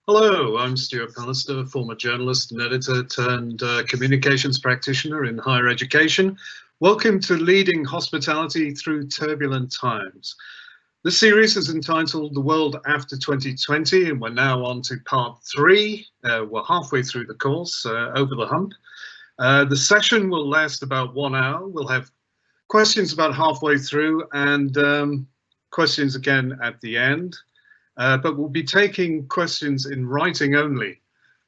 Hello, I'm Stuart Pallister, former journalist and editor turned communications practitioner in higher education. Welcome to Leading Hospitality Through Turbulent Times. This series is entitled The World After 2020, and we're now on to part 3. We're halfway through the course, over the hump. The session will last about 1 hour. We'll have questions about halfway through and questions again at the end. But we'll be taking questions in writing only,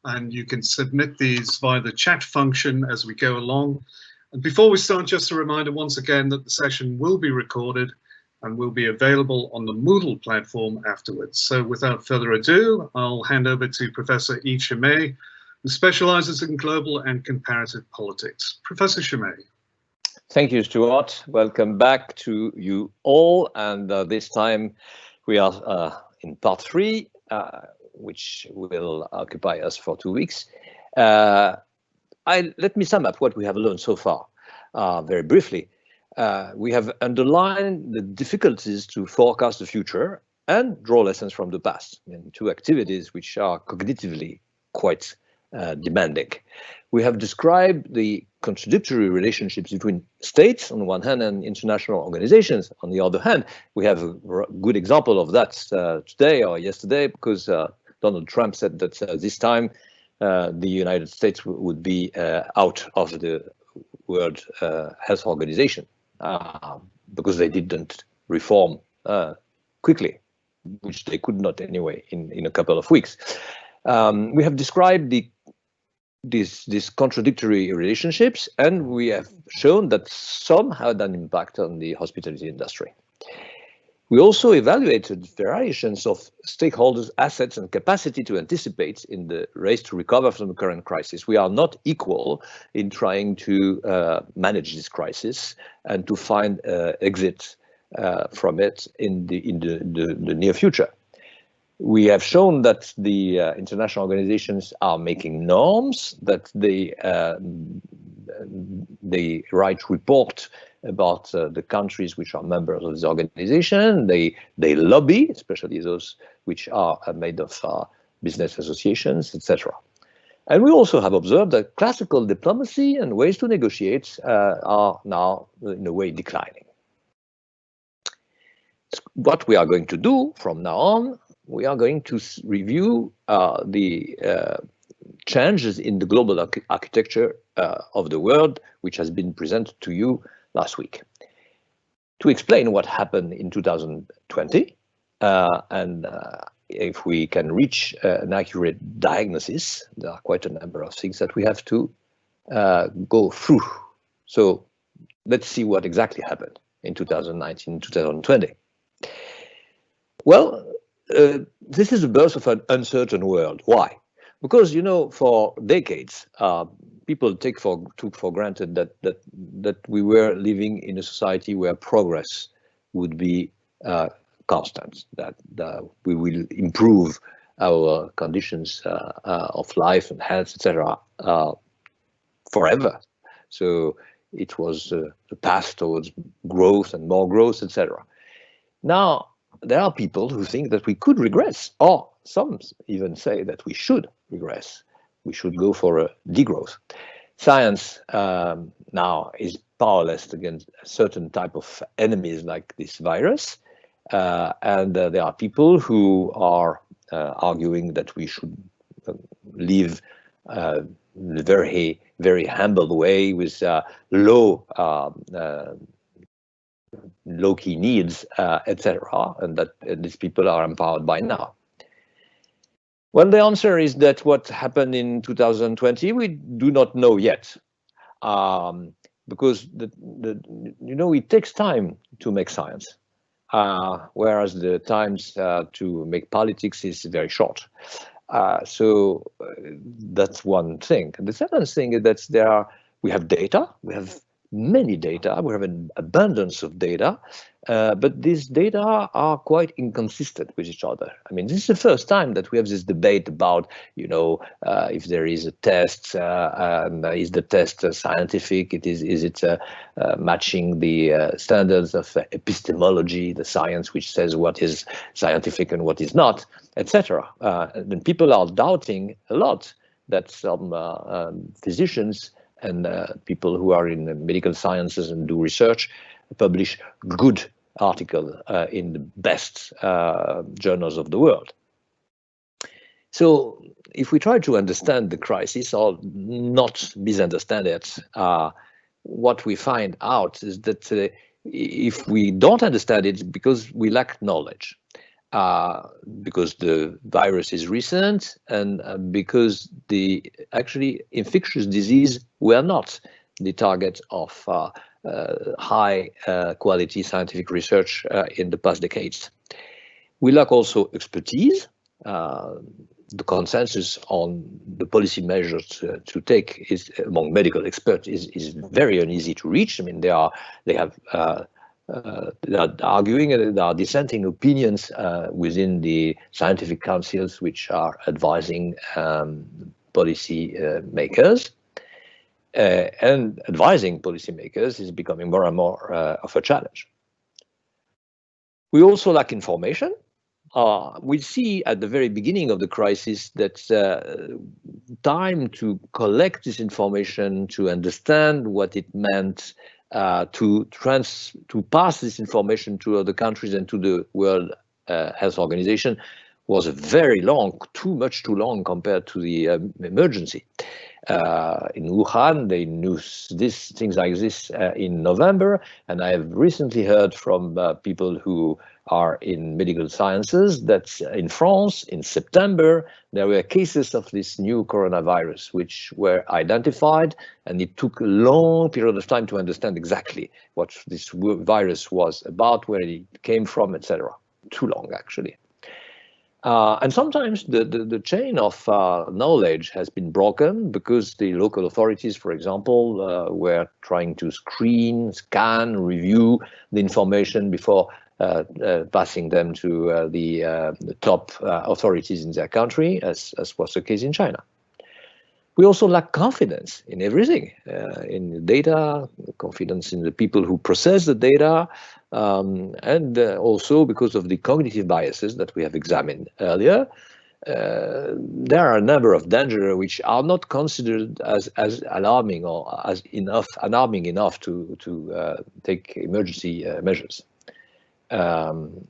and you can submit these via the chat function as we go along. And before we start, just a reminder once again that the session will be recorded and will be available on the Moodle platform afterwards. So without further ado, I'll hand over to Professor Yves Schemeil, who specializes in global and comparative politics. Professor Schemeil. Thank you, Stuart. Welcome back to you all. And this time we are in part 3, which will occupy us for 2 weeks. Let me sum up what we have learned so far very briefly. We have underlined the difficulties to forecast the future and draw lessons from the past, in 2 activities which are cognitively quite demanding. We have described the contradictory relationships between states on the one hand and international organizations on the other hand. We have a good example of that today or yesterday, because Donald Trump said that this time the United States would be out of the World Health Organization because they didn't reform quickly, which they could not anyway in a couple of weeks. We have described these contradictory relationships, and we have shown that some had an impact on the hospitality industry. We also evaluated variations of stakeholders' assets and capacity to anticipate in the race to recover from the current crisis. We are not equal in trying to manage this crisis and to find exit from it in the near future. We have shown that the international organizations are making norms, that they write report about the countries which are members of this organization. They lobby, especially those which are made of business associations, etc. And we also have observed that classical diplomacy and ways to negotiate are now in a way declining. What we are going to do from now on, we are going to review the changes in the global architecture of the world, which has been presented to you last week. To explain what happened in 2020, and if we can reach an accurate diagnosis, there are quite a number of things that we have to go through. So let's see what exactly happened in 2019, 2020. Well, this is the birth of an uncertain world. Why? Because, you know, for decades, people took for granted that we were living in a society where progress would be constant, that we will improve our conditions of life and health, etc., forever. So it was the path towards growth and more growth, etc. Now, there are people who think that we could regress, or some even say that we should regress. We should go for a degrowth. Science now is powerless against a certain type of enemies like this virus, and there are people who are arguing that we should live in a very, very humble way with low-key needs, etc., and that these people are empowered by now. Well, the answer is that what happened in 2020, we do not know yet, because it takes time to make science, whereas the times to make politics is very short. So that's one thing. And the second thing is that we have data, we have many data, we have an abundance of data, but these data are quite inconsistent with each other. I mean, this is the first time that we have this debate about, if there is a test, and is the test scientific? Is it matching the standards of epistemology, the science which says what is scientific and what is not? etc. And people are doubting a lot that some physicians and people who are in the medical sciences and do research publish good articles in the best journals of the world. So if we try to understand the crisis or not misunderstand it, what we find out is that if we don't understand it, because we lack knowledge, because the virus is recent and because the actually infectious disease were not the target of high quality scientific research in the past decades. We lack also expertise. The consensus on the policy measures to take is among medical experts is very uneasy to reach. I mean, they are arguing and there are dissenting opinions within the scientific councils which are advising policy makers. And advising policymakers is becoming more and more of a challenge. We also lack information. We see at the very beginning of the crisis that time to collect this information, to understand what it meant, to pass this information to other countries and to the World Health Organization was very long, too long compared to the emergency. In Wuhan, they knew things like this in November, and I have recently heard from people who are in medical sciences that in France, in September, there were cases of this new coronavirus which were identified, and it took a long period of time to understand exactly what this virus was about, where it came from, etc. Too long, actually. And sometimes the chain of knowledge has been broken because the local authorities, for example, were trying to screen, scan, review the information before passing them to the top authorities in their country, as was the case in China. We also lack confidence in everything, in the data, confidence in the people who process the data, and also because of the cognitive biases that we have examined earlier. There are a number of dangers which are not considered as alarming or as alarming enough to take emergency measures. And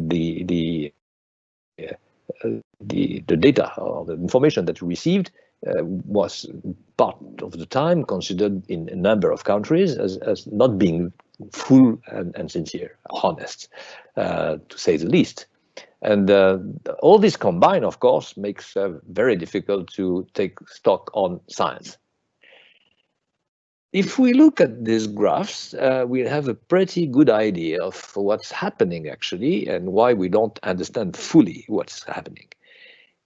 the data or the information that we received was part of the time considered in a number of countries as not being full and sincere, honest, to say the least. And all this combined, of course, makes very difficult to take stock on science. If we look at these graphs, we have a pretty good idea of what's happening actually and why we don't understand fully what's happening.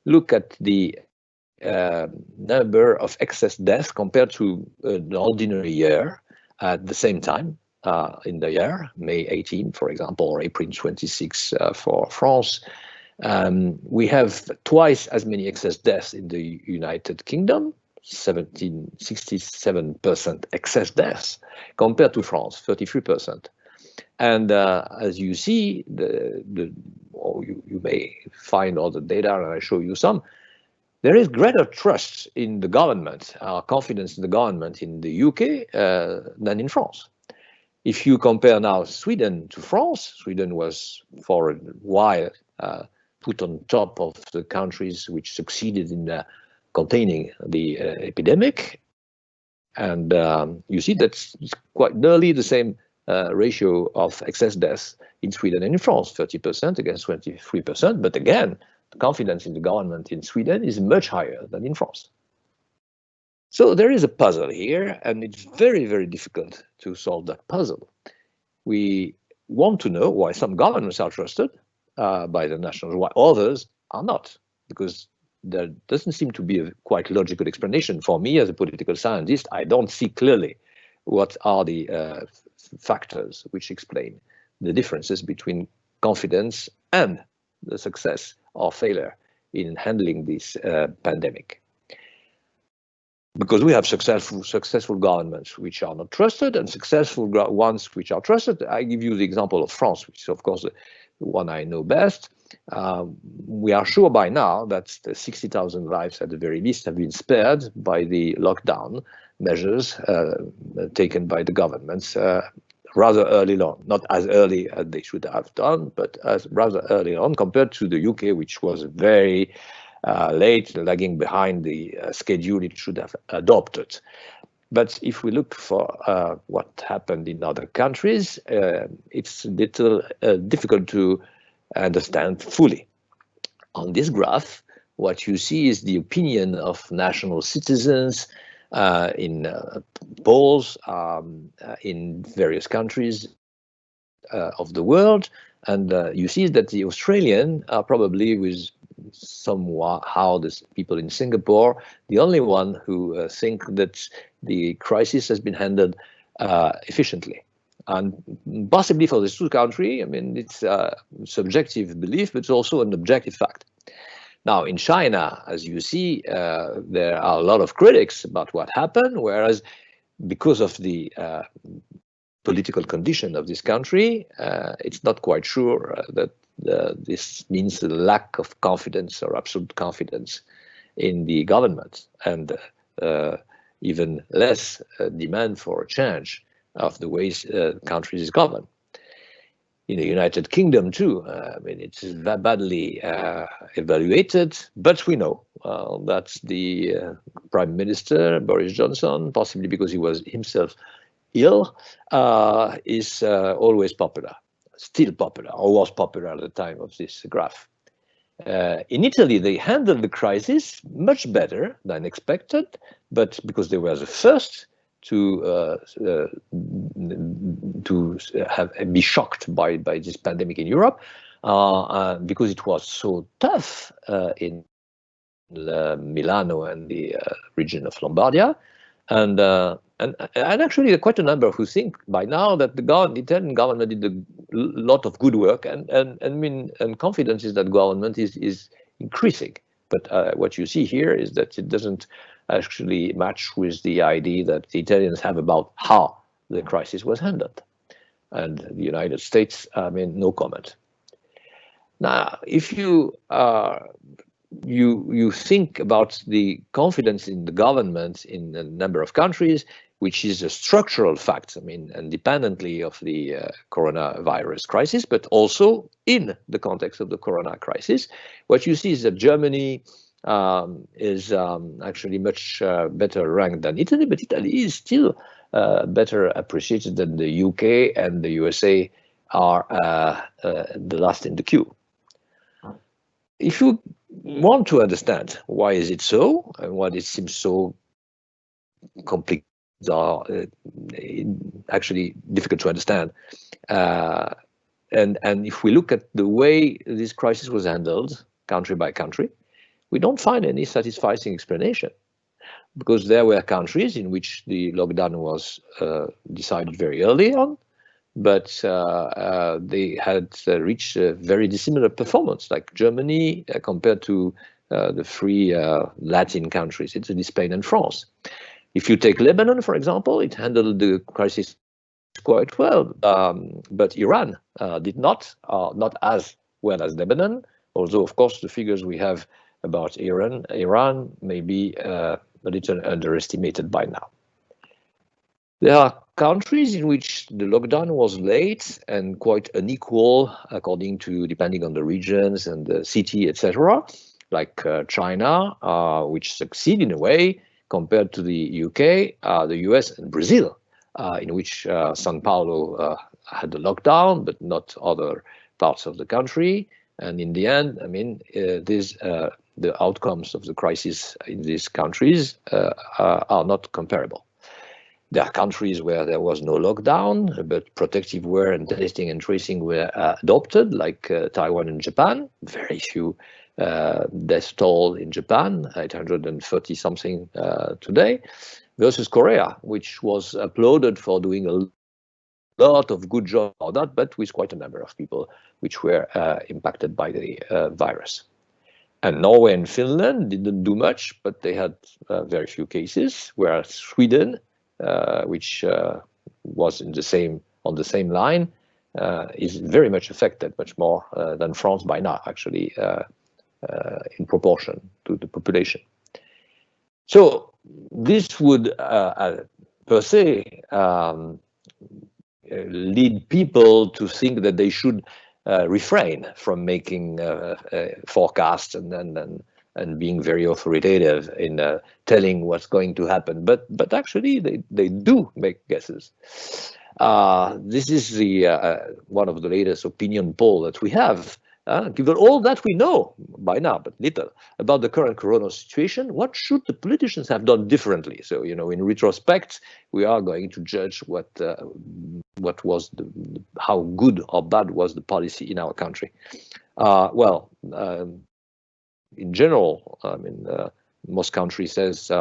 Look at the number of excess deaths compared to an ordinary year at the same time in the year, May 18, for example, or April 26 for France. We have twice as many excess deaths in the United Kingdom, 67% excess deaths, compared to France, 33%. And as you see, you may find all the data, and I show you some. There is greater trust in the government, confidence in the government in the UK than in France. If you compare now Sweden to France, Sweden was for a while put on top of the countries which succeeded in containing the epidemic. And you see that's quite nearly the same ratio of excess deaths in Sweden and in France, 30% against 23%. But again, the confidence in the government in Sweden is much higher than in France. So there is a puzzle here, and it's very, very difficult to solve that puzzle. We want to know why some governments are trusted by the nationals, why others are not, because there doesn't seem to be a quite logical explanation. For me, as a political scientist, I don't see clearly what are the factors which explain the differences between confidence and the success or failure in handling this pandemic. Because we have successful governments which are not trusted and successful ones which are trusted. I give you the example of France, which is of course the one I know best. we are sure by now that the 60,000 lives at the very least have been spared by the lockdown measures taken by the governments rather early on, not as early as they should have done, but as rather early on compared to the UK, which was very late, lagging behind the schedule it should have adopted. But if we look for what happened in other countries, it's a little difficult to understand fully. On this graph, what you see is the opinion of national citizens in polls in various countries of the world. And you see that the Australian are probably, with somehow the people in Singapore, the only one who think that the crisis has been handled efficiently. And possibly for this two country, I mean, it's a subjective belief, but it's also an objective fact. Now, in China, as you see, there are a lot of critics about what happened, whereas because of the political condition of this country, it's not quite sure that this means a lack of confidence or absolute confidence in the government, and even less demand for a change of the ways countries is governed. In the United Kingdom too, I mean, it's badly evaluated, but we know that the Prime Minister, Boris Johnson, possibly because he was himself ill, is always popular, still popular, or was popular at the time of this graph. In Italy, they handled the crisis much better than expected, but because they were the first to be shocked by this pandemic in Europe, because it was so tough in Milano and the region of Lombardia, and actually quite a number who think by now that the Italian government did a lot of good work, and confidence is that government is increasing. But what you see here is that it doesn't actually match with the idea that the Italians have about how the crisis was handled. And the United States, I mean, no comment. Now, if you think about the confidence in the government in a number of countries, which is a structural fact, I mean, independently of the coronavirus crisis, but also in the context of the corona crisis, what you see is that Germany is actually much better ranked than Italy, but Italy is still better appreciated than the UK, and the USA are the last in the queue. If you want to understand why is it so, and why it seems so complicated, actually difficult to understand, and if we look at the way this crisis was handled, country by country, we don't find any satisfying explanation, because there were countries in which the lockdown was decided very early on, but they had reached a very dissimilar performance, like Germany compared to the three Latin countries, Italy, Spain, and France. If you take Lebanon, for example, it handled the crisis quite well, but Iran did not as well as Lebanon, although, of course, the figures we have about Iran may be a little underestimated by now. There are countries in which the lockdown was late and quite unequal, depending on the regions and the city, etc., like China, which succeed in a way compared to the UK, the US, and Brazil, in which São Paulo had the lockdown, but not other parts of the country. And in the end, I mean, the outcomes of the crisis in these countries are not comparable. There are countries where there was no lockdown, but protective wear and testing and tracing were adopted, like Taiwan and Japan. Very few death toll in Japan, 830 something today, versus Korea, which was applauded for doing a lot of good job on that, but with quite a number of people which were impacted by the virus. And Norway and Finland didn't do much, but they had very few cases, whereas Sweden, which was on the same line, is very much affected, much more than France by now, actually, in proportion to the population. So this would, per se, lead people to think that they should refrain from making forecasts and being very authoritative in telling what's going to happen. But actually, they do make guesses. This is the one of the latest opinion poll that we have. Given all that we know by now, but little, about the current corona situation, what should the politicians have done differently? So, you know, in retrospect, we are going to judge what was how good or bad was the policy in our country. In general, I mean, most countries says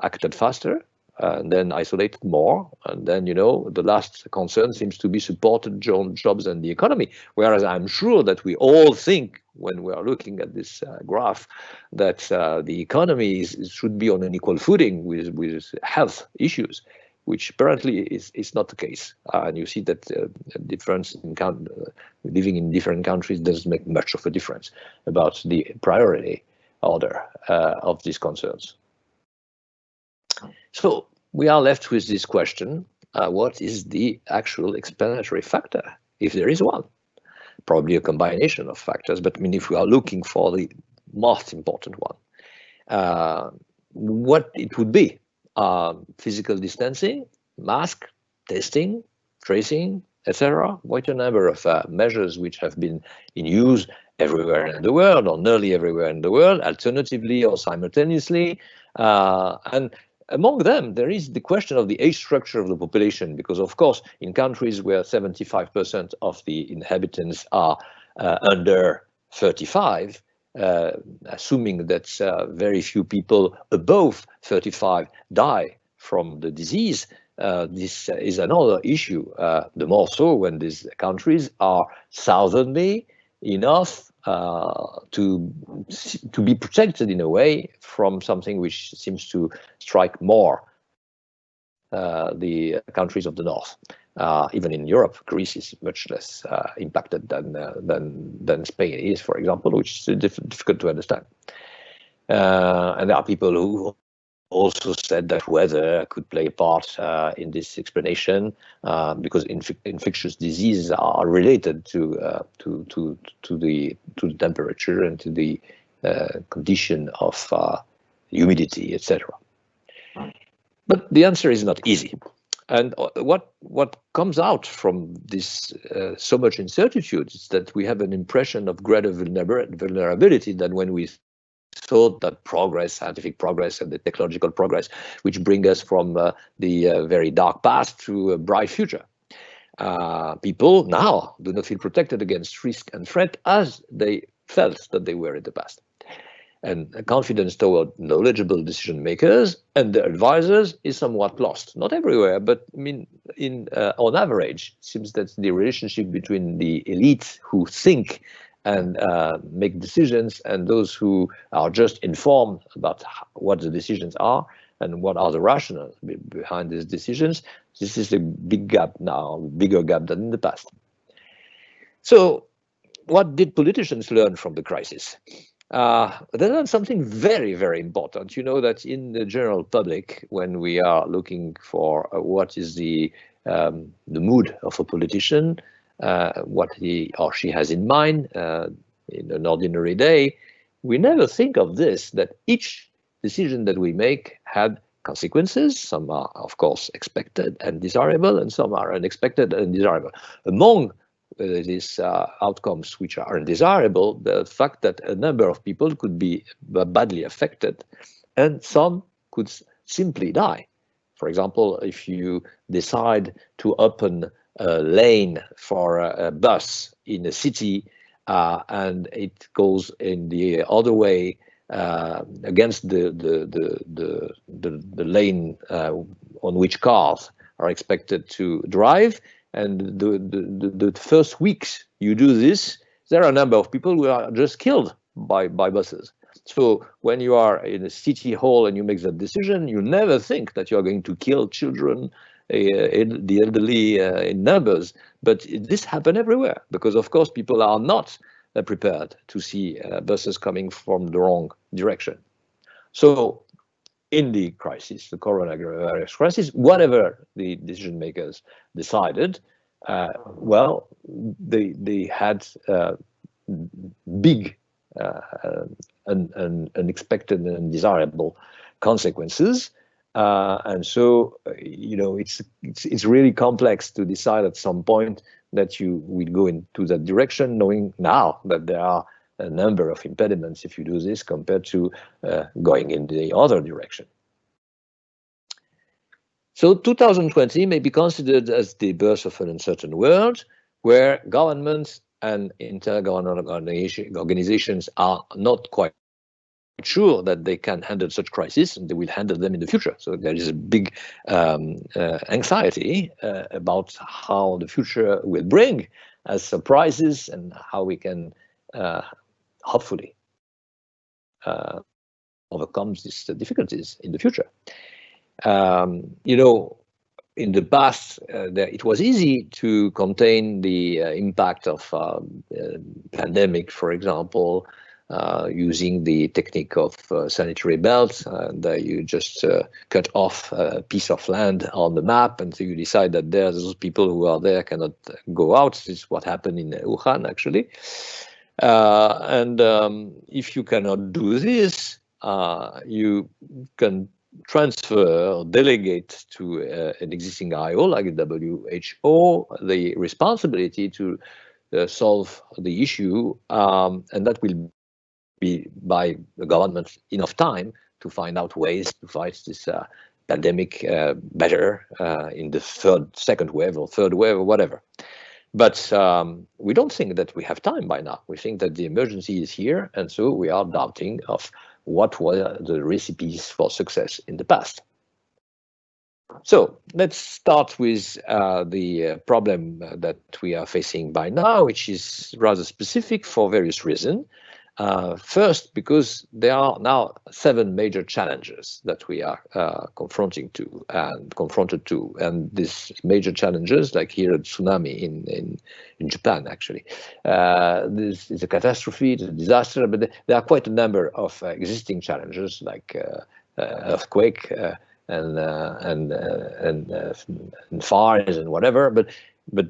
acted faster, and then isolated more, and then, you know, the last concern seems to be supported jobs and the economy. Whereas I'm sure that we all think, when we are looking at this graph, that the economy should be on an equal footing with health issues, which apparently is not the case. And you see that difference in living in different countries doesn't make much of a difference about the priority order of these concerns. So we are left with this question, what is the actual explanatory factor, if there is one? Probably a combination of factors, but I mean, if we are looking for the most important one, what it would be? Physical distancing, mask, testing, tracing, etc. Quite a number of measures which have been in use everywhere in the world, or nearly everywhere in the world, alternatively or simultaneously. And among them, there is the question of the age structure of the population, because, of course, in countries where 75% of the inhabitants are under 35, assuming that very few people above 35 die from the disease, this is another issue, the more so when these countries are southerly enough to be protected in a way from something which seems to strike more the countries of the north. Even in Europe, Greece is much less impacted than Spain is, for example, which is difficult to understand. And there are people who also said that weather could play a part in this explanation, because infectious diseases are related to the temperature and to the condition of humidity, etc. But the answer is not easy. And what comes out from this so much incertitude is that we have an impression of greater vulnerability than when we thought that progress, scientific progress and the technological progress, which bring us from the very dark past to a bright future. People now do not feel protected against risk and threat as they felt that they were in the past. And confidence toward knowledgeable decision makers and their advisors is somewhat lost. Not everywhere, but I mean, on average, it seems that the relationship between the elite who think and make decisions and those who are just informed about what the decisions are and what are the rationales behind these decisions, this is a big gap now, bigger gap than in the past. So what did politicians learn from the crisis? They learned something very, very important. You know that in the general public, when we are looking for what is the mood of a politician, what he or she has in mind in an ordinary day, we never think of this, that each decision that we make had consequences. Some are, of course, expected and desirable, and some are unexpected and desirable. Among these outcomes which are undesirable, the fact that a number of people could be badly affected and some could simply die. For example, if you decide to open a lane for a bus in a city and it goes in the other way against the lane on which cars are expected to drive, and the first weeks you do this, there are a number of people who are just killed by buses. So when you are in a city hall and you make that decision, you never think that you're going to kill children the elderly in numbers. But this happened everywhere because, of course, people are not prepared to see buses coming from the wrong direction. So in the crisis, the coronavirus crisis, whatever the decision makers decided, well, they had big, unexpected and undesirable consequences. And so, you know, it's really complex to decide at some point that you will go into that direction, knowing now that there are a number of impediments if you do this compared to going in the other direction. So 2020 may be considered as the birth of an uncertain world where governments and intergovernmental organizations are not quite sure that they can handle such crises and they will handle them in the future. So there is a big anxiety about how the future will bring as surprises and how we can hopefully overcome these difficulties in the future. You know, in the past, it was easy to contain the impact of pandemic, for example, using the technique of sanitary belts, and you just cut off a piece of land on the map, and so you decide that those people who are there cannot go out. This is what happened in Wuhan, actually. And if you cannot do this, you can transfer or delegate to an existing IO like the WHO the responsibility to solve the issue, and that will be by the government enough time to find out ways to fight this pandemic better in the second wave or third wave or whatever. But we don't think that we have time by now. We think that the emergency is here, and so we are doubting of what were the recipes for success in the past. So let's start with the problem that we are facing by now, which is rather specific for various reasons. First, because there are now 7 major challenges that we are confronted to, and these major challenges, like here at tsunami in Japan, actually, this is a catastrophe, it's a disaster, but there are quite a number of existing challenges, like earthquake and fires and whatever. But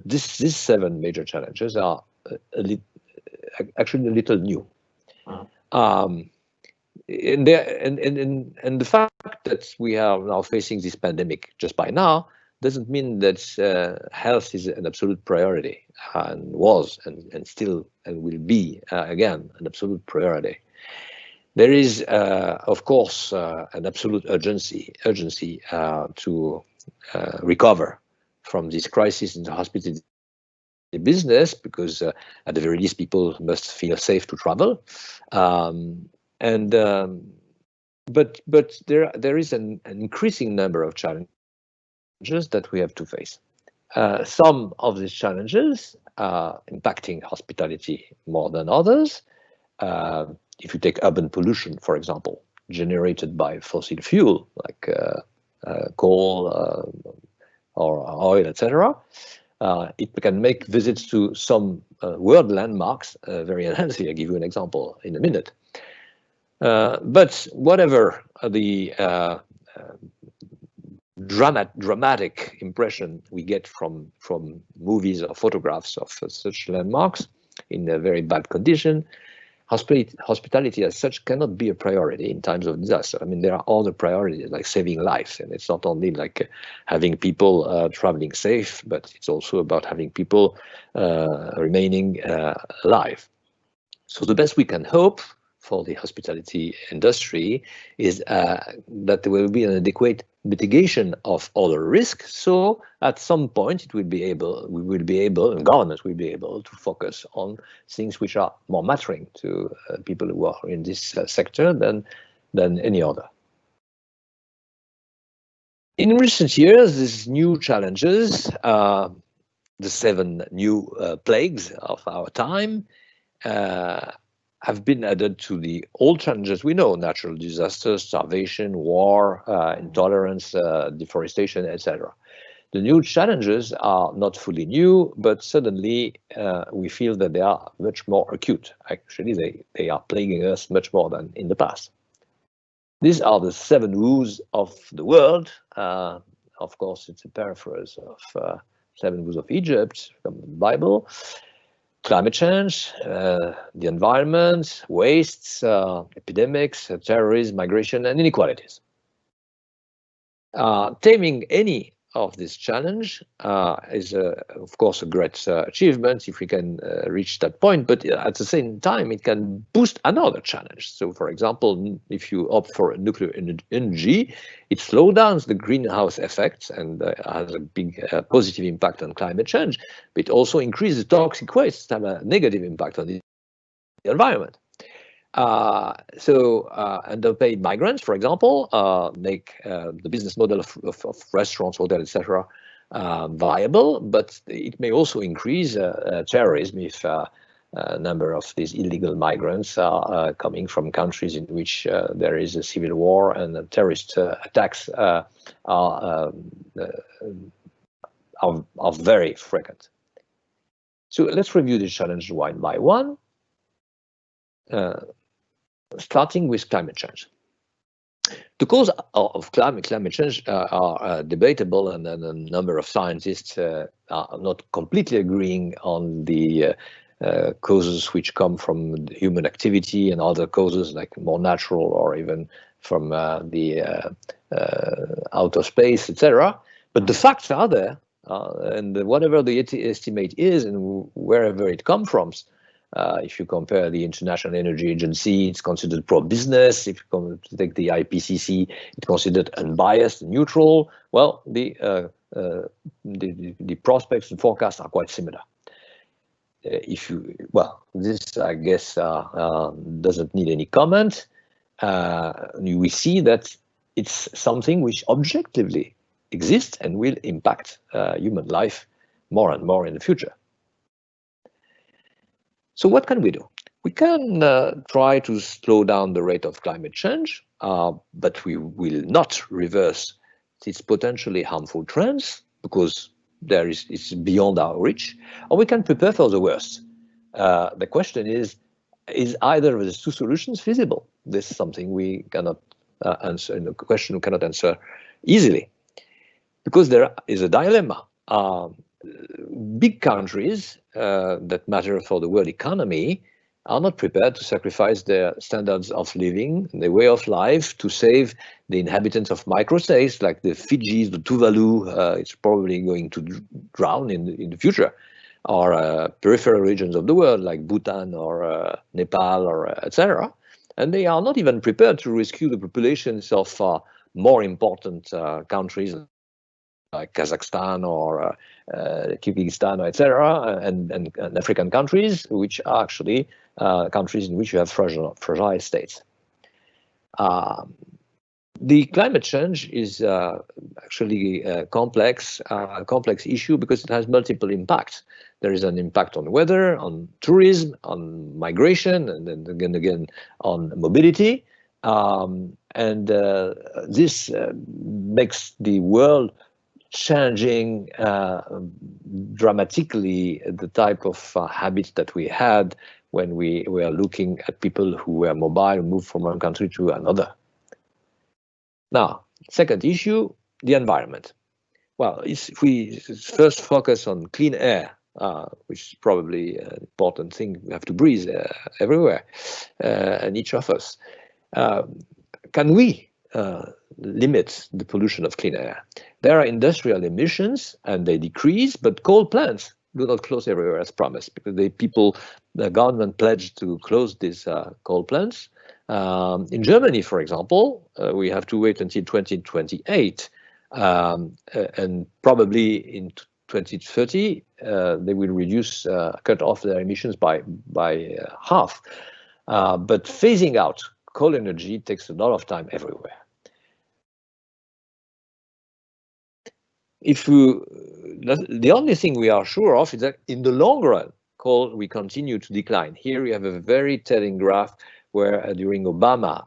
these 7 major challenges are actually a little new. And the fact that we are now facing this pandemic just by now doesn't mean that health is an absolute priority, and was and still and will be again an absolute priority. There is, of course, an absolute urgency to recover from this crisis in the hospitality business, because at the very least people must feel safe to travel, but there is an increasing number of challenges that we have to face. Some of these challenges are impacting hospitality more than others. If you take urban pollution, for example, generated by fossil fuel like coal or oil, etc., it can make visits to some world landmarks very unhealthy. I'll give you an example in a minute. But whatever the dramatic impression we get from movies or photographs of such landmarks in a very bad condition, hospitality as such cannot be a priority in times of disaster. I mean, there are other priorities like saving lives, and it's not only like having people traveling safe, but it's also about having people remaining alive. So the best we can hope for the hospitality industry is that there will be an adequate mitigation of other risks. So at some point we will be able, and governments will be able to focus on things which are more mattering to people who are in this sector than any other. In recent years, these new challenges, the 7 new plagues of our time, have been added to the old challenges we know: natural disasters, starvation, war, intolerance, deforestation, etc. The new challenges are not fully new, but suddenly we feel that they are much more acute. Actually, they are plaguing us much more than in the past. These are the 7 woes of the world. Of course, it's a paraphrase of 7 woes of Egypt from the Bible. Climate change, the environment, wastes, epidemics, terrorism, migration, and inequalities. Taming any of this challenge is, of course, a great achievement if we can reach that point, but at the same time, it can boost another challenge. So, for example, if you opt for nuclear energy, it slows down the greenhouse effects and has a big positive impact on climate change, but it also increases toxic wastes that have a negative impact on the environment. Underpaid migrants, for example, make the business model of restaurants, hotels, etc., viable, but it may also increase terrorism if a number of these illegal migrants are coming from countries in which there is a civil war and terrorist attacks are very frequent. So let's review the challenge one by one. Starting with climate change. The cause of climate change are debatable, and a number of scientists are not completely agreeing on the causes which come from human activity and other causes like more natural or even from the outer space, etc. But the facts are there, and whatever the estimate is and wherever it comes from, if you compare the International Energy Agency, it's considered pro-business. If you take the IPCC, it's considered unbiased and neutral. Well, the prospects and forecasts are quite similar. This, I guess, doesn't need any comment. We see that it's something which objectively exists and will impact human life more and more in the future. So what can we do? We can try to slow down the rate of climate change, but we will not reverse its potentially harmful trends because it's beyond our reach, or we can prepare for the worst. The question is either of the 2 solutions feasible? This is something we cannot answer, and a question we cannot answer easily, because there is a dilemma. Big countries that matter for the world economy are not prepared to sacrifice their standards of living, their way of life, to save the inhabitants of microstates like the Fijis, the Tuvalu. It's probably going to drown in the future, or peripheral regions of the world like Bhutan or Nepal or etc. And they are not even prepared to rescue the populations of more important countries like Kazakhstan or Kyrgyzstan, etc., and African countries, which are actually countries in which you have fragile states. The climate change is actually a complex issue because it has multiple impacts. There is an impact on weather, on tourism, on migration, and then again on mobility. This makes the world changing dramatically the type of habits that we had when we were looking at people who were mobile and moved from one country to another. Now, second issue, the environment. Well, if we first focus on clean air, which is probably an important thing we have to breathe everywhere, and each of us, can we limit the pollution of clean air? There are industrial emissions and they decrease, but coal plants do not close everywhere as promised because the government pledged to close these coal plants. In Germany, for example, we have to wait until 2028, and probably in 2030 they will cut off their emissions by half. But phasing out coal energy takes a lot of time everywhere. The only thing we are sure of is that in the long run, coal will continue to decline. Here we have a very telling graph where during Obama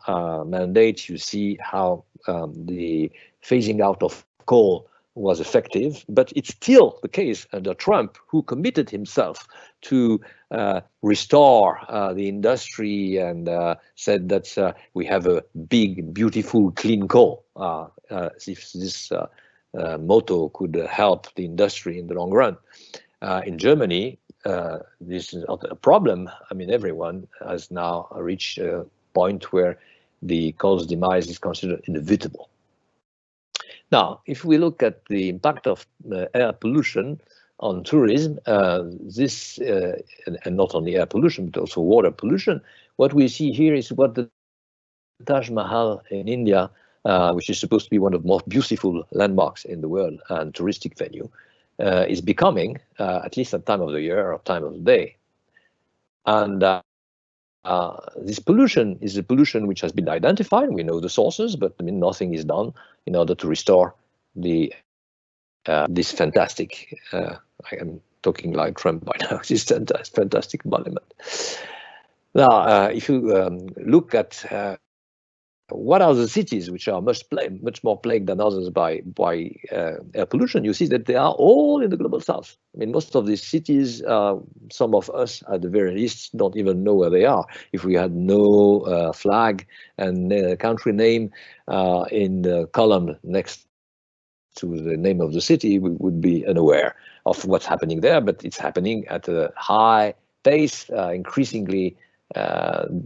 mandate, you see how the phasing out of coal was effective, but it's still the case under Trump, who committed himself to restore the industry and said that we have a big, beautiful, clean coal. If this motto could help the industry in the long run. In Germany, this is not a problem. I mean, everyone has now reached a point where the coal's demise is considered inevitable. Now, if we look at the impact of air pollution on tourism, this, and not only air pollution, but also water pollution, what we see here is what the Taj Mahal in India, which is supposed to be one of the most beautiful landmarks in the world and touristic venue, is becoming, at least at time of the year or time of the day. And this pollution is a pollution which has been identified. We know the sources, but I mean, nothing is done in order to restore the this fantastic, I am talking like Trump by now, this fantastic monument. Now, if you look at what are the cities which are much more plagued than others by air pollution, you see that they are all in the global south. I mean, most of these cities, some of us at the very least don't even know where they are. If we had no flag and country name in the column next to the name of the city, we would be unaware of what's happening there, but it's happening at a high pace, increasingly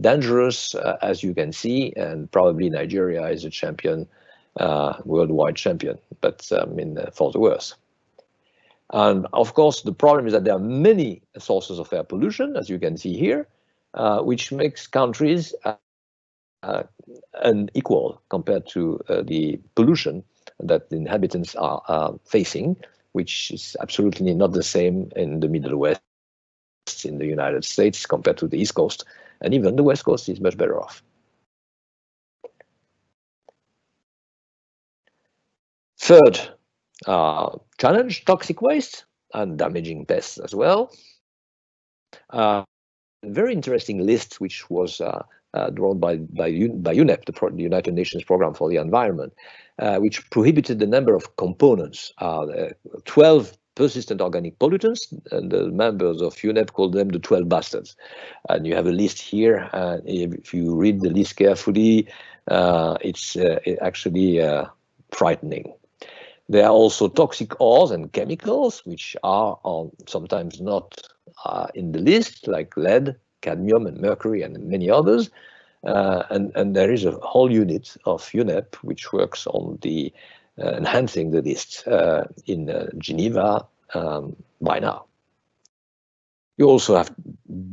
dangerous, as you can see, and probably Nigeria is a champion, worldwide champion, but I mean, for the worse. And of course, the problem is that there are many sources of air pollution, as you can see here, which makes countries unequal compared to the pollution that the inhabitants are facing, which is absolutely not the same in the Middle West, in the United States compared to the East Coast, and even the West Coast is much better off. Third challenge, toxic waste and damaging pests as well. A very interesting list which was drawn by UNEP, the United Nations Programme for the Environment, which prohibited the number of components, 12 persistent organic pollutants, and the members of UNEP called them the 12 bastards. And you have a list here, and if you read the list carefully, it's actually frightening. There are also toxic ores and chemicals, which are sometimes not in the list, like lead, cadmium, and mercury, and many others. And there is a whole unit of UNEP which works on the enhancing the list in Geneva by now. You also have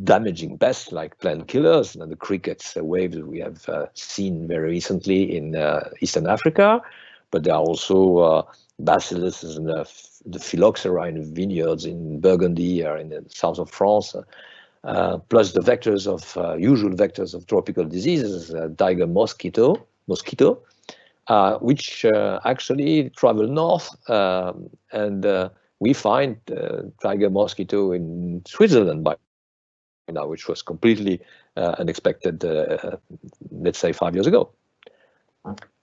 damaging pests like plant killers and the crickets waves we have seen very recently in Eastern Africa, but there are also bacillus and the phylloxera in vineyards in Burgundy or in the south of France, plus the vectors of usual vectors of tropical diseases, tiger mosquito, which actually travel north, and we find tiger mosquito in Switzerland by now, which was completely unexpected, let's say 5 years ago.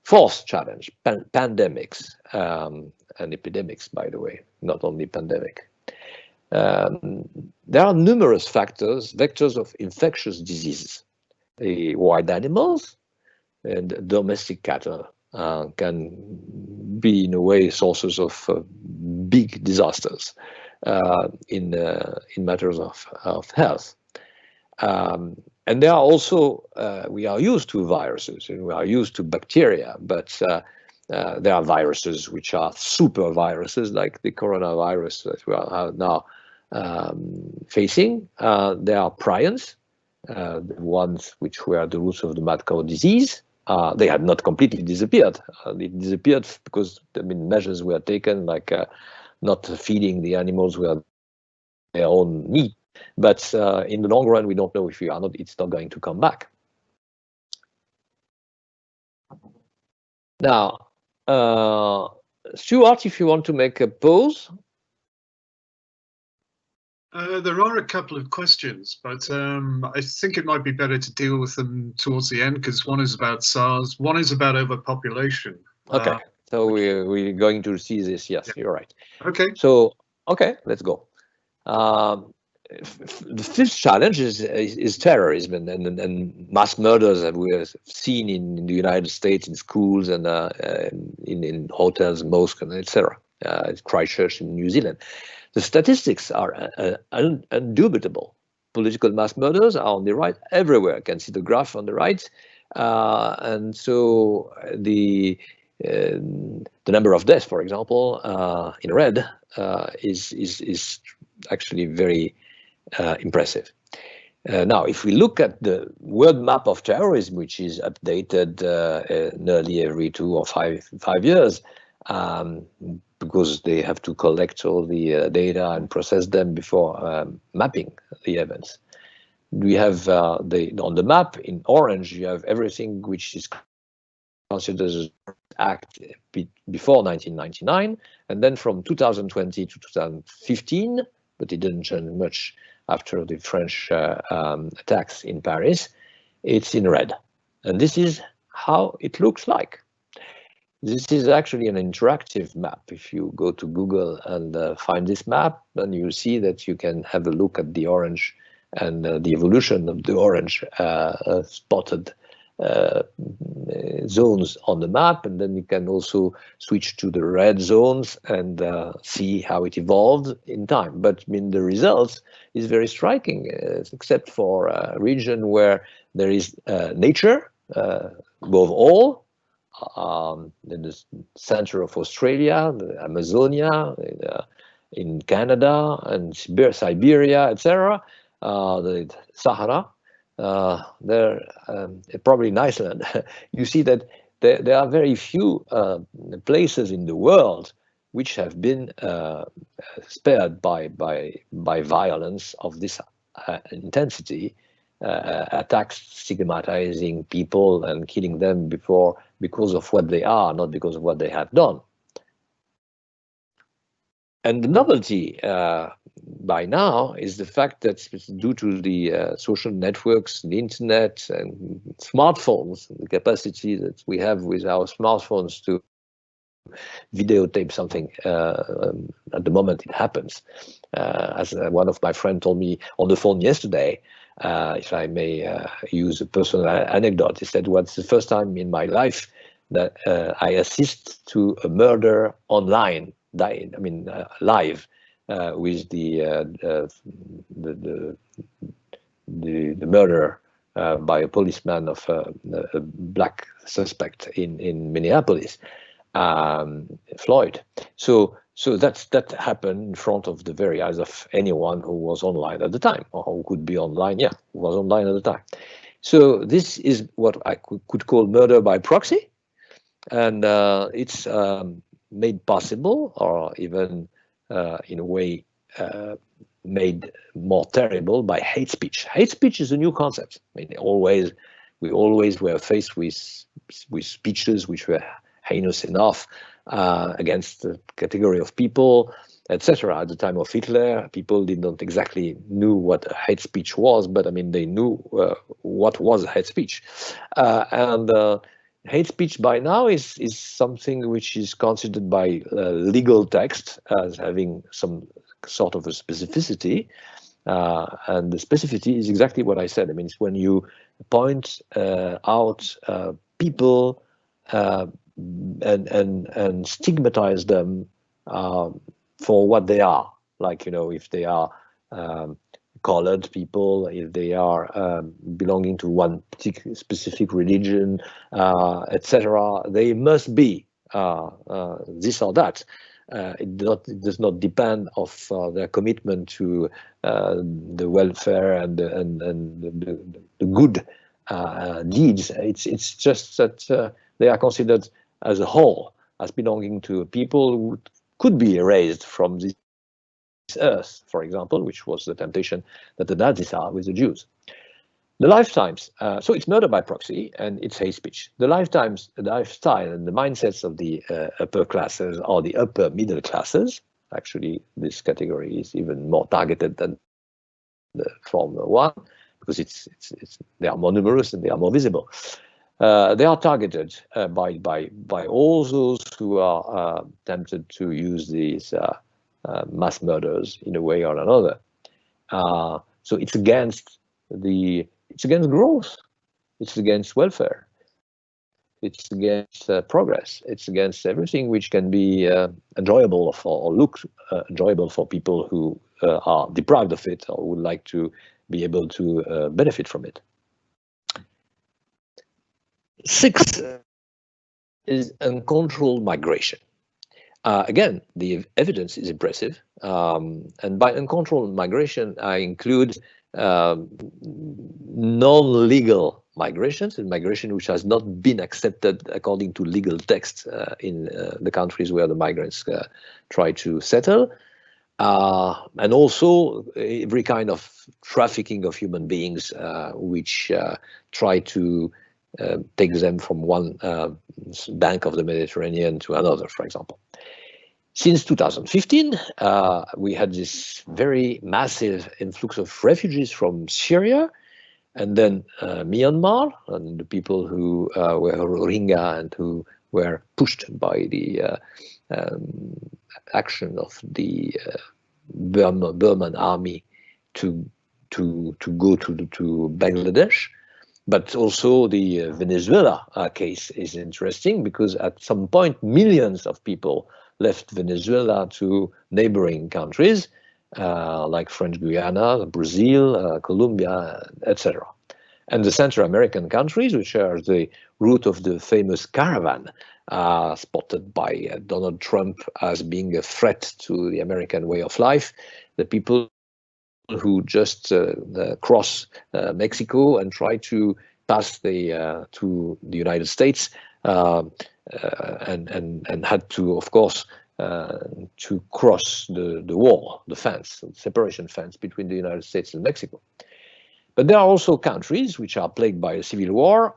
Fourth challenge, pandemics and epidemics, by the way, not only pandemic. There are numerous vectors of infectious diseases. The wild animals and domestic cattle can be, in a way, sources of big disasters in matters of health. And there are also, we are used to viruses and we are used to bacteria, but there are viruses which are super viruses, like the coronavirus that we are now facing. There are prions, the ones which were the roots of the mad cow disease. They had not completely disappeared. They disappeared because measures were taken, like not feeding the animals with their own meat. But in the long run, we don't know if it's not going to come back. Now, Stuart, if you want to make a pause. There are a couple of questions, but I think it might be better to deal with them towards the end, because one is about SARS, one is about overpopulation. Okay. So we're going to see this. Yes, yeah. You're right. Okay. So, okay, let's go. The fifth challenge is terrorism and mass murders that we have seen in the United States, in schools and in hotels, mosques, and etc. Christchurch in New Zealand. The statistics are indubitable. Political mass murders are on the right everywhere. You can see the graph on the right. And so the number of deaths, for example, in red is actually very impressive. Now, if we look at the world map of terrorism, which is updated nearly every 2 or 5 years, because they have to collect all the data and process them before mapping the events. We have on the map in orange, you have everything which is considered as an act before 1999, and then from 2020 to 2015, but it didn't change much after the French attacks in Paris, it's in red. And this is how it looks like. This is actually an interactive map. If you go to Google and find this map, then you see that you can have a look at the orange and the evolution of the orange spotted zones on the map, and then you can also switch to the red zones and see how it evolved in time. But I mean, the results is very striking, except for a region where there is nature above all, in the center of Australia, the Amazonia, in Canada, and Siberia, etc., the Sahara. There, probably in Iceland, you see that there are very few places in the world which have been spared by violence of this intensity, attacks stigmatizing people and killing them because of what they are, not because of what they have done. And the novelty by now is the fact that due to the social networks, the internet and smartphones, the capacity that we have with our smartphones to videotape something at the moment it happens. As one of my friends told me on the phone yesterday, if I may use a personal anecdote, he said, "What's the first time in my life that I assist to a murder online, live, with the murder by a policeman of a black suspect in Minneapolis, Floyd." So that happened in front of the very eyes of anyone who was online at the time, or who could be online, who was online at the time. So this is what I could call murder by proxy, and it's made possible, or even in a way made more terrible, by hate speech. Hate speech is a new concept. I mean, we always were faced with speeches which were heinous enough against a category of people, etc. At the time of Hitler, people did not exactly knew what hate speech was, but I mean, they knew what was hate speech. Hate speech by now is something which is considered by legal text as having some sort of a specificity, and the specificity is exactly what I said. I mean, it's when you point out people and stigmatize them for what they are, like, if they are colored people, if they are belonging to one particular specific religion, etc. They must be this or that. It does not depend of their commitment to the welfare and the good deeds. It's just that they are considered as a whole, as belonging to people who could be erased from this earth, for example, which was the temptation that the Nazis had with the Jews. The lifetimes, so it's murder by proxy and it's hate speech. The lifestyle and the mindsets of the upper classes or the upper middle classes, actually this category is even more targeted than the former one, because they are more numerous and they are more visible. they are targeted by all those who are tempted to use these mass murders in a way or another. So it's against growth, it's against welfare, it's against progress, it's against everything which can be enjoyable or look enjoyable for people who are deprived of it or would like to be able to benefit from it. 6 is uncontrolled migration. Again, the evidence is impressive, and by uncontrolled migration, I include non-legal migrations, and migration which has not been accepted according to legal texts in the countries where the migrants try to settle, and also every kind of trafficking of human beings which try to take them from one bank of the Mediterranean to another, for example. Since 2015, we had this very massive influx of refugees from Syria, and then Myanmar, and the people who were Rohingya and who were pushed by the action of the Burman army to go to Bangladesh. But also the Venezuela case is interesting, because at some point millions of people left Venezuela to neighboring countries like French Guiana, Brazil, Colombia, etc. And the Central American countries, which are the route of the famous caravan spotted by Donald Trump as being a threat to the American way of life, the people who just cross Mexico and try to pass to the United States, and had to, of course, to cross the wall, the fence, the separation fence between the United States and Mexico. But there are also countries which are plagued by a civil war,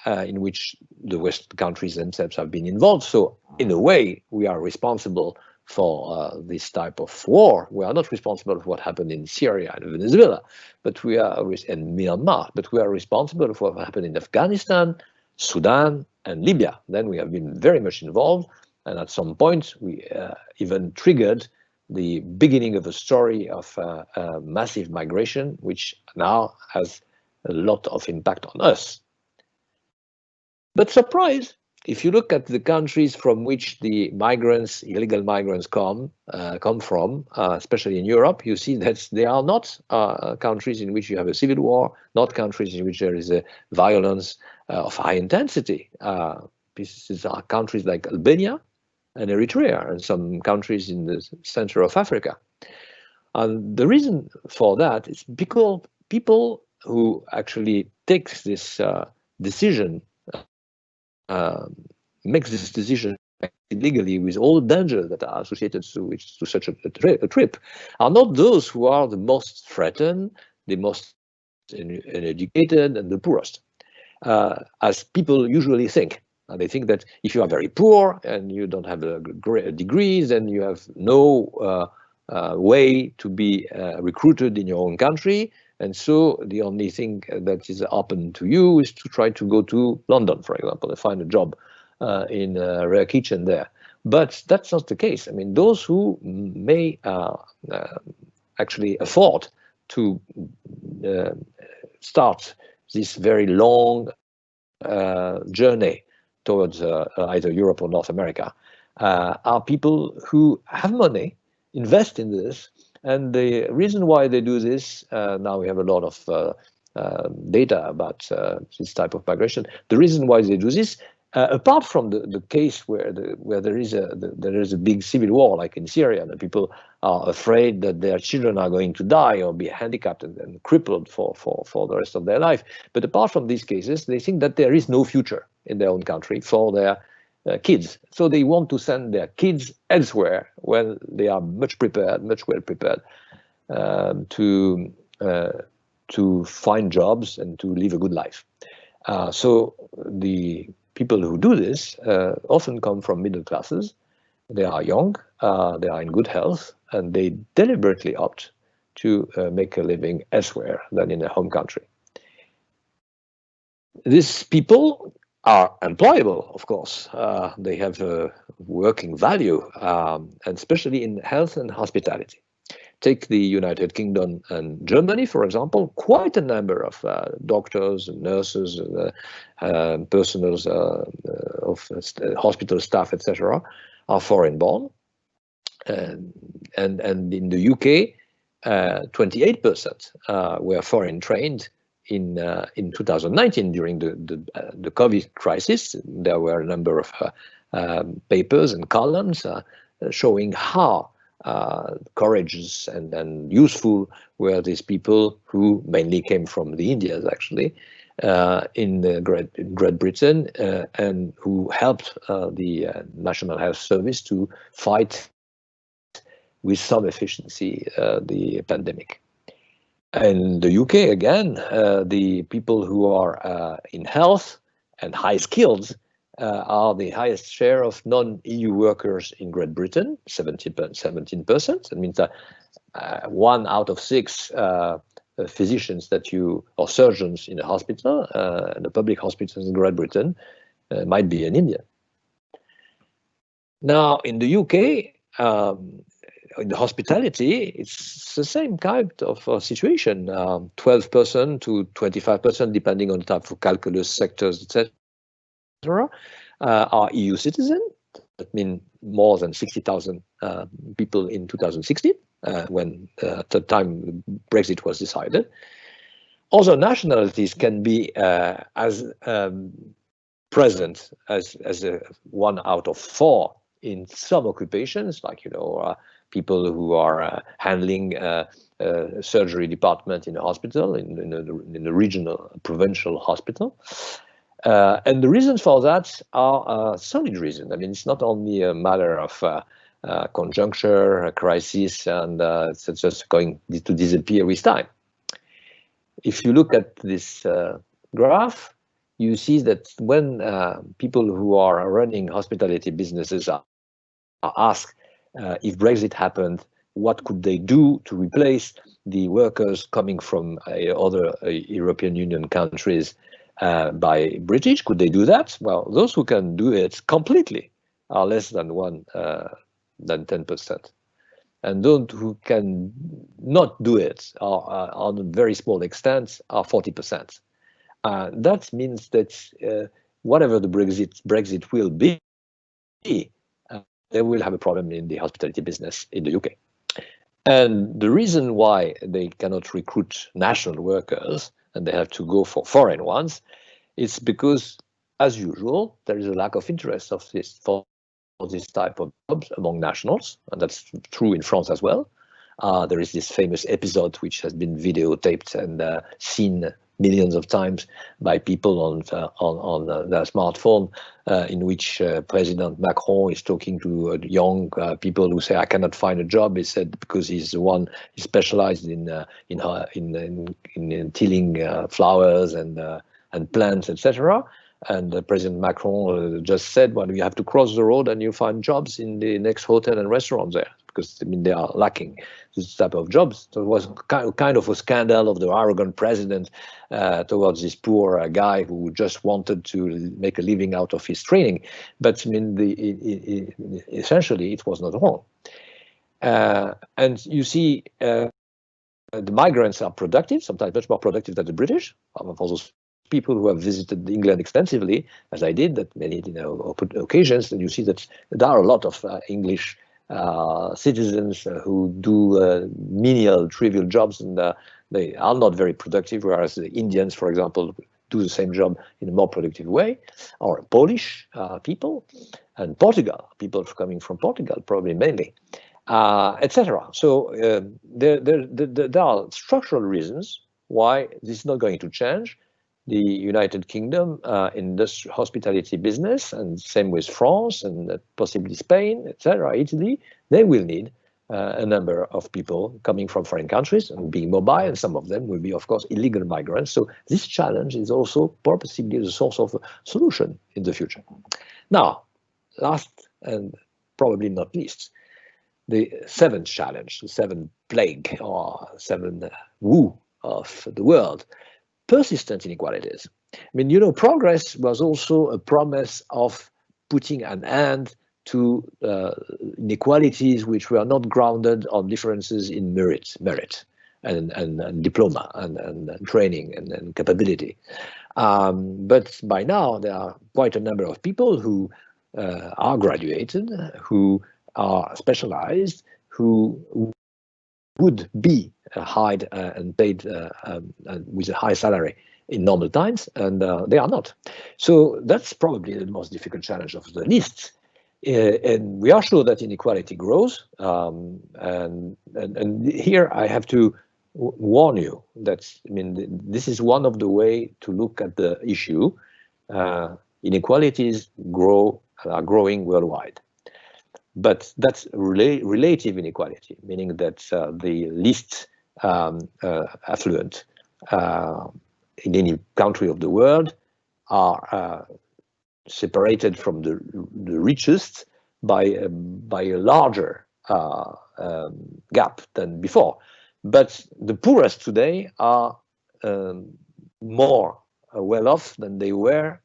in which the West countries themselves have been involved. So in a way, we are responsible for this type of war. We are not responsible for what happened in Syria and Venezuela, but we are in Myanmar, but we are responsible for what happened in Afghanistan, Sudan, and Libya. Then we have been very much involved, and at some point we even triggered the beginning of a story of massive migration, which now has a lot of impact on us. But surprise, if you look at the countries from which the migrants, illegal migrants come from, especially in Europe, you see that they are not countries in which you have a civil war, not countries in which there is a violence of high intensity. These are countries like Albania and Eritrea, and some countries in the center of Africa. And the reason for that is because people who actually take this decision, makes this decision illegally with all the dangers that are associated to such a trip, are not those who are the most threatened, the most uneducated, and the poorest, as people usually think. And they think that if you are very poor and you don't have degrees, then you have no way to be recruited in your own country. And so the only thing that is open to you is to try to go to London, for example, and find a job in a rare kitchen there. But that's not the case. I mean, those who may actually afford to start this very long journey towards either Europe or North America are people who have money, invest in this. And the reason why they do this, now we have a lot of data about this type of migration. The reason why they do this, apart from the case where there is a big civil war, like in Syria, and people are afraid that their children are going to die or be handicapped and crippled for the rest of their life. But apart from these cases, they think that there is no future in their own country for their kids. So they want to send their kids elsewhere when they are much well prepared to find jobs and to live a good life. So the people who do this often come from middle classes. They are young, they are in good health, and they deliberately opt to make a living elsewhere than in their home country. These people are employable, of course. They have a working value, and especially in health and hospitality. Take the United Kingdom and Germany, for example. Quite a number of doctors and nurses, personnel of hospital staff, etc., are foreign-born. And in the UK, 28% were foreign-trained in 2019 during the COVID crisis. There were a number of papers and columns showing how courageous and useful were these people who mainly came from the Indias, actually, in Great Britain, and who helped the National Health Service to fight with some efficiency the pandemic. In the UK, again, the people who are in health and high skills are the highest share of non-EU workers in Great Britain, 17%. That means that 1 out of 6 physicians or surgeons in a hospital, the public hospitals in Great Britain, might be an Indian. Now, in the UK, in the hospitality, it's the same kind of situation, 12% to 25%, depending on the type of calculus, sectors, etc., are EU citizens. That means more than 60,000 people in 2016, when the time Brexit was decided. Other nationalities can be as present as 1 out of 4 in some occupations, like people who are handling surgery department in a hospital, in a regional, provincial hospital. And the reasons for that are solid reasons. I mean, it's not only a matter of conjuncture, a crisis, and it's just going to disappear with time. If you look at this graph, you see that when people who are running hospitality businesses are asked if Brexit happened, what could they do to replace the workers coming from other European Union countries by British? Could they do that? Well, those who can do it completely are less than 10%. And those who can not do it on a very small extent are 40%. That means that whatever the Brexit will be, they will have a problem in the hospitality business in the UK. And the reason why they cannot recruit national workers and they have to go for foreign ones is because, as usual, there is a lack of interest for this type of jobs among nationals, and that's true in France as well. There is this famous episode which has been videotaped and seen millions of times by people on their smartphone, in which President Macron is talking to young people who say, "I cannot find a job." He said because he's the one specialized in tilling flowers and plants, etc. And President Macron just said, "Well, you have to cross the road and you find jobs in the next hotel and restaurant there." Because I mean they are lacking this type of jobs. So it was kind of a scandal of the arrogant president towards this poor guy who just wanted to make a living out of his training. But I mean, essentially it was not wrong. And you see, the migrants are productive, sometimes much more productive than the British. For those people who have visited England extensively, as I did, that many occasions, and you see that there are a lot of English citizens who do menial, trivial jobs, and they are not very productive, whereas the Indians, for example, do the same job in a more productive way, or Polish people, and Portugal, people coming from Portugal, probably mainly, etc. So there are structural reasons why this is not going to change. The United Kingdom in this hospitality business, and same with France and possibly Spain, etc., Italy, they will need a number of people coming from foreign countries and being mobile, and some of them will be, of course, illegal migrants. So this challenge is also possibly the source of a solution in the future. Now, last and probably not least, the 7th challenge, the 7th plague or 7th woe of the world, persistent inequalities. I mean, you know, progress was also a promise of putting an end to inequalities which were not grounded on differences in merit and diploma and training and capability. But by now, there are quite a number of people who are graduated, who are specialized, who would be hired and paid with a high salary in normal times, and they are not. So that's probably the most difficult challenge of the list. And we are sure that inequality grows. And here I have to warn you that, I mean, this is one of the way to look at the issue. Inequalities are growing worldwide. But that's relative inequality, meaning that the least affluent in any country of the world are separated from the richest by a larger gap than before. But the poorest today are more well off than they were,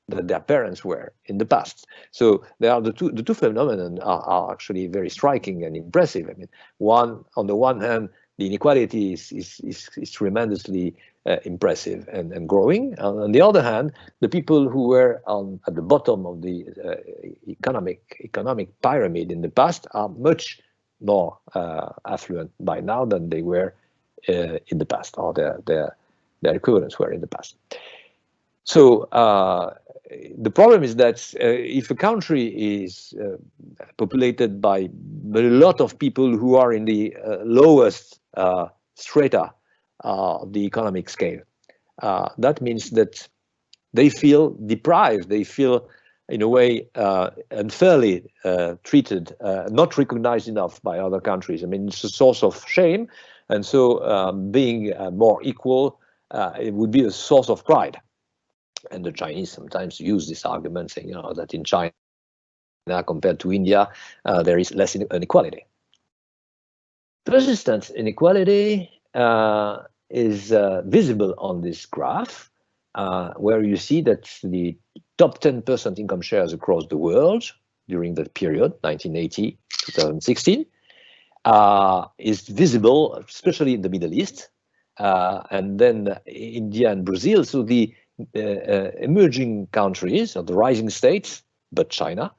that their parents were in the past. So there are the two phenomena are actually very striking and impressive. I mean, on the one hand, the inequality is tremendously impressive and growing. On the other hand, the people who were at the bottom of the economic pyramid in the past are much more affluent by now than they were in the past, or their equivalents were in the past. So the problem is that if a country is populated by a lot of people who are in the lowest strata of the economic scale, that means that they feel deprived, they feel in a way unfairly treated, not recognized enough by other countries. I mean, it's a source of shame, and so being more equal, it would be a source of pride. And the Chinese sometimes use this argument, saying, you know, that in China compared to India, there is less inequality. Persistent inequality is visible on this graph, where you see that the top 10% income shares across the world during that period, 1980 2016, is visible, especially in the Middle East, and then India and Brazil. So the emerging countries, or the rising states, but China,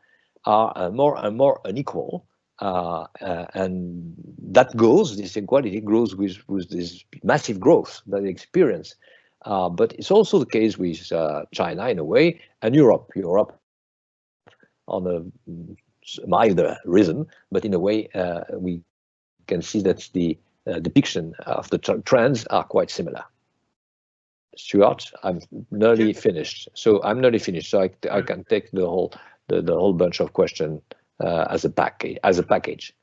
are more and more unequal, and that goes, this inequality grows with this massive growth that they experience. But it's also the case with China in a way, and Europe on a milder rhythm, but in a way we can see that the depiction of the trends are quite similar. Stuart, I'm nearly finished. So I can take the whole bunch of questions as a package.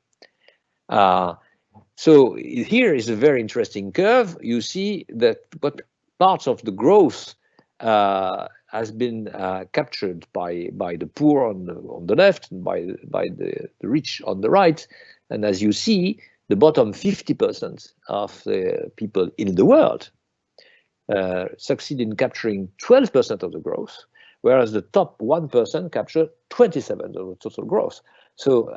So here is a very interesting curve. You see that what parts of the growth has been captured by the poor on the left and by the rich on the right. And as you see, the bottom 50% of the people in the world succeed in capturing 12% of the growth, whereas the top 1% capture 27% of the total growth. So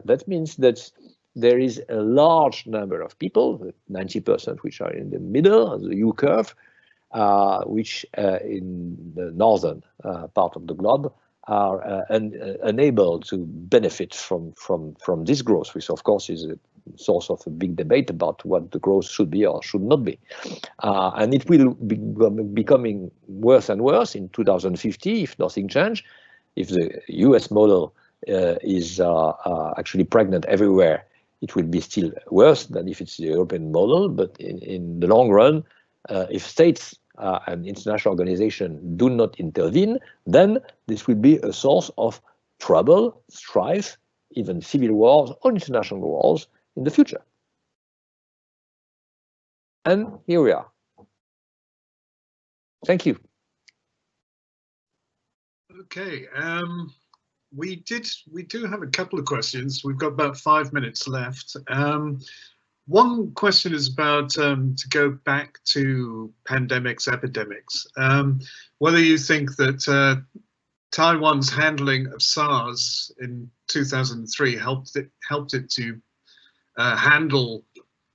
that means that there is a large number of people, 90%, which are in the middle of the U curve, which in the northern part of the globe are unable to benefit from this growth, which of course is a source of a big debate about what the growth should be or should not be. And it will be becoming worse and worse in 2050 if nothing changes. If the US model is actually pregnant everywhere, it will be still worse than if it's the European model. But in the long run, if states and international organizations do not intervene, then this will be a source of trouble, strife, even civil wars or international wars in the future. And here we are. Thank you. Okay, we do have a couple of questions. We've got about 5 minutes left. One question is about, to go back to pandemics, epidemics, whether you think that Taiwan's handling of SARS in 2003 helped it to handle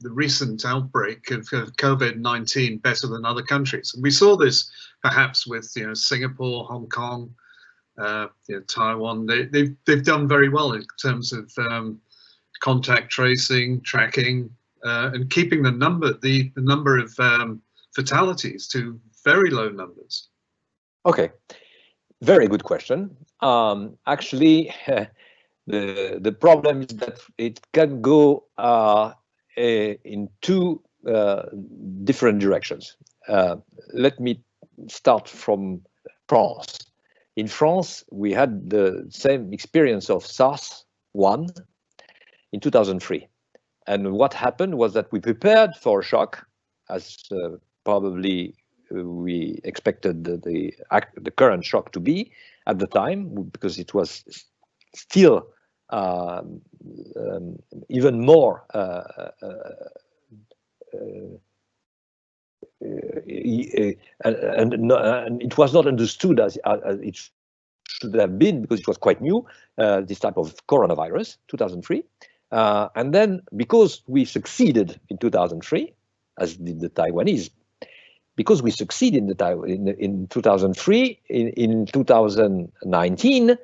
the recent outbreak of COVID-19 better than other countries. And we saw this perhaps with Singapore, Hong Kong, Taiwan. They've done very well in terms of contact tracing, tracking, and keeping the number of fatalities to very low numbers. Okay, very good question. Actually, the problem is that it can go in two different directions. Let me start from France. In France, we had the same experience of SARS-1 in 2003. And what happened was that we prepared for a shock, as probably we expected the current shock to be at the time, because it was still even more and it was not understood as it should have been, because it was quite new, this type of coronavirus, 2003. And then because we succeeded in 2003, as did the Taiwanese, because we succeeded in 2003, in 2019,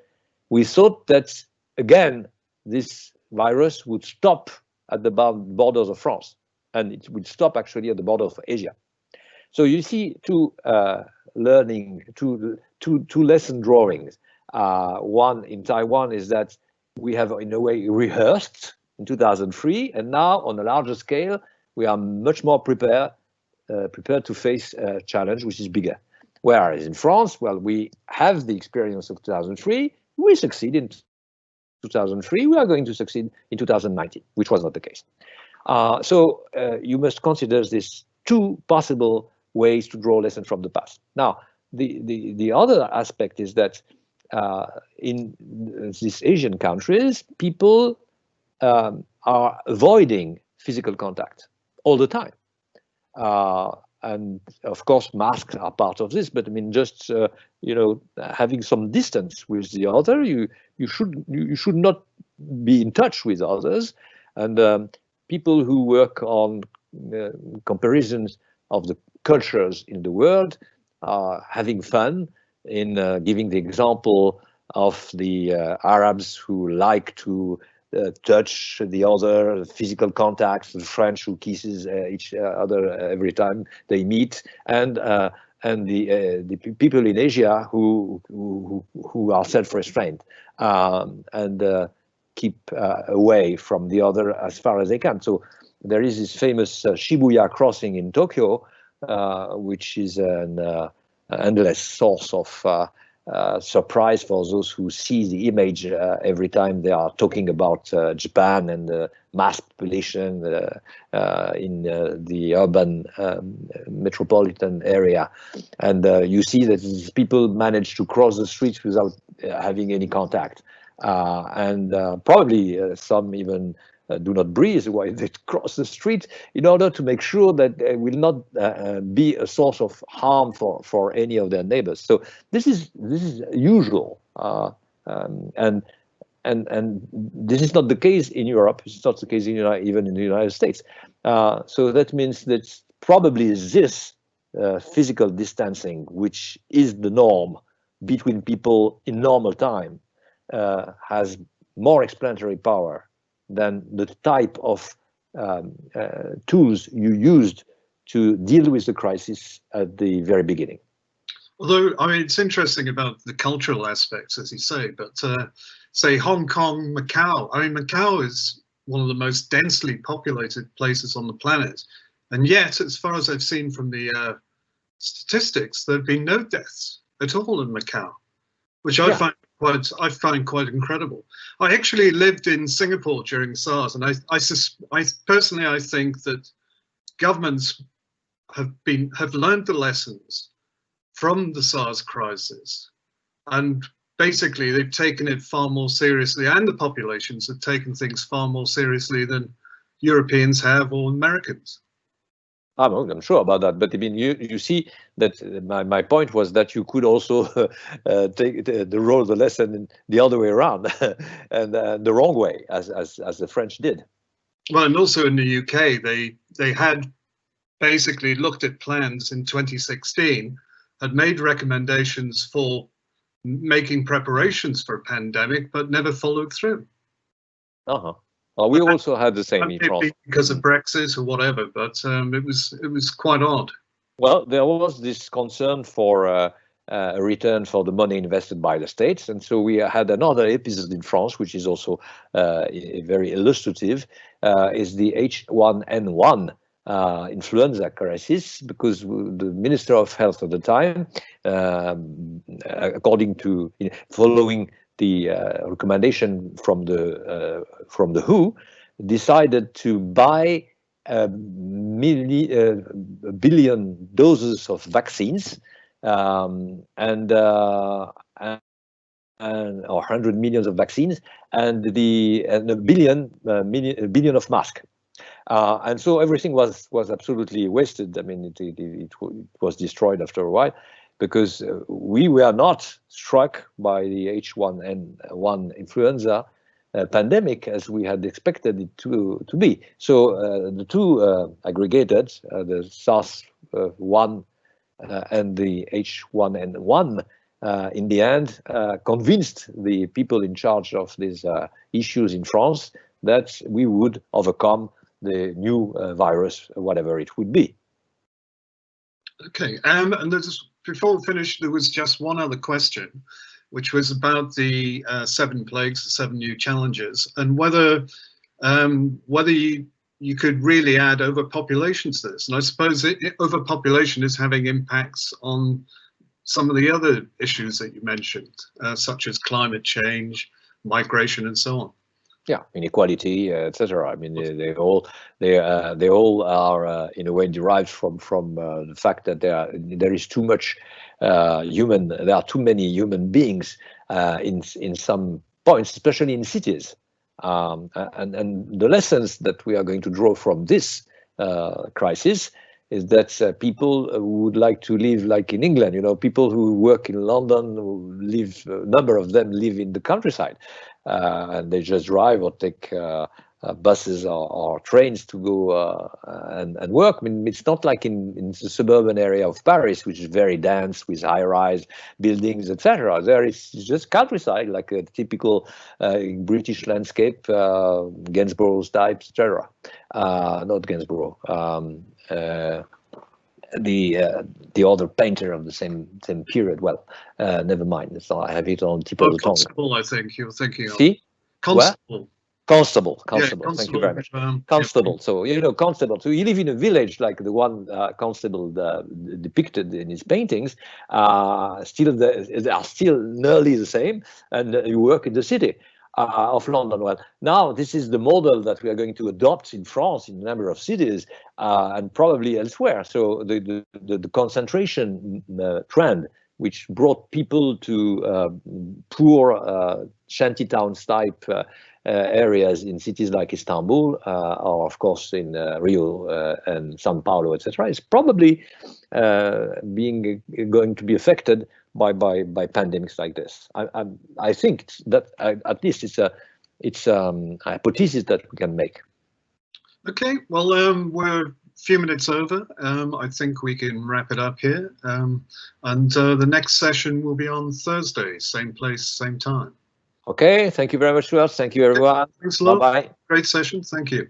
we thought that, again, this virus would stop at the borders of France, and it would stop actually at the border of Asia. So you see two lesson drawings. One in Taiwan is that we have, in a way, rehearsed in 2003, and now on a larger scale, we are much more prepared to face a challenge which is bigger. Whereas in France, well, we have the experience of 2003, we succeed in 2003, we are going to succeed in 2019, which was not the case. So you must consider these two possible ways to draw lessons from the past. Now, the other aspect is that in these Asian countries, people are avoiding physical contact all the time. And of course, masks are part of this, but I mean, just having some distance with the other, you should not be in touch with others. And people who work on comparisons of the cultures in the world are having fun in giving the example of the Arabs who like to touch the other, physical contacts, the French who kisses each other every time they meet, and the people in Asia who are self-restrained and keep away from the other as far as they can. So there is this famous Shibuya crossing in Tokyo, which is an endless source of surprise for those who see the image every time they are talking about Japan and the mass population in the urban metropolitan area. And you see that these people manage to cross the streets without having any contact. And probably some even do not breathe while they cross the street, in order to make sure that they will not be a source of harm for any of their neighbors. So this is usual, and this is not the case in Europe. It's not the case even in the United States. So that means that probably this physical distancing, which is the norm between people in normal time, has more explanatory power than the type of tools you used to deal with the crisis at the very beginning. Although, I mean, it's interesting about the cultural aspects, as you say, but say Hong Kong, Macau. I mean, Macau is one of the most densely populated places on the planet. And yet, as far as I've seen from the statistics, there have been no deaths at all in Macau, which I find quite incredible. I actually lived in Singapore during SARS, and I personally think that governments have learned the lessons from the SARS crisis, and basically they've taken it far more seriously, and the populations have taken things far more seriously than Europeans have or Americans. I'm sure about that, but I mean, you see that my point was that you could also take the role, the lesson in the other way around, and the wrong way, as the French did. Well, and also in the UK, they had basically looked at plans in 2016, had made recommendations for making preparations for a pandemic, but never followed through. Well, we also had the same in France. Because of Brexit or whatever, but it was quite odd. Well, there was this concern for a return for the money invested by the states, and so we had another episode in France, which is also very illustrative, is the H1N1 influenza crisis, because the Minister of Health at the time, following the recommendation from the WHO, decided to buy a billion doses of vaccines or 100 million of vaccines and a billion of masks. And so everything was absolutely wasted. I mean, it was destroyed after a while, because we were not struck by the H1N1 influenza pandemic as we had expected it to be. So the two aggregated, the SARS-1 and the H1N1, in the end, convinced the people in charge of these issues in France that we would overcome the new virus, whatever it would be. Okay, and before we finish, there was just one other question, which was about the 7 plagues, the 7 new challenges, and whether you could really add overpopulation to this. And I suppose overpopulation is having impacts on some of the other issues that you mentioned, such as climate change, migration, and so on. Yeah, inequality, etc. I mean, they all are in a way derived from the fact that there is too much there are too many human beings in some points, especially in cities. And the lessons that we are going to draw from this crisis is that people would like to live like in England. You know, people who work in London, who live, a number of them live in the countryside, and they just drive or take buses or trains to go and work. I mean, it's not like in the suburban area of Paris, which is very dense with high-rise buildings, etc. There is just countryside, like a typical British landscape, Gainsborough's type, etc. Not Gainsborough. The other painter of the same period. Well, never mind. So I have it on the tip of the tongue. Constable, I think you're thinking of. See? Constable. Constable. Yeah, Thank you very much. Constable. Yeah. So, you know, Constable. So you live in a village like the one Constable depicted in his paintings. They are still nearly the same, and you work in the city of London. Well, now this is the model that we are going to adopt in France in a number of cities and probably elsewhere. So the concentration trend, which brought people to poor shanty towns type areas in cities like Istanbul, or of course in Rio and Sao Paulo, etc., is probably going to be affected by pandemics like this. I think that at least it's a hypothesis that we can make. Okay, well, we're a few minutes over. I think we can wrap it up here. And the next session will be on Thursday, same place, same time. Okay, thank you very much, Stuart. Thank you, everyone. Thanks a lot. Bye-bye. Great session. Thank you.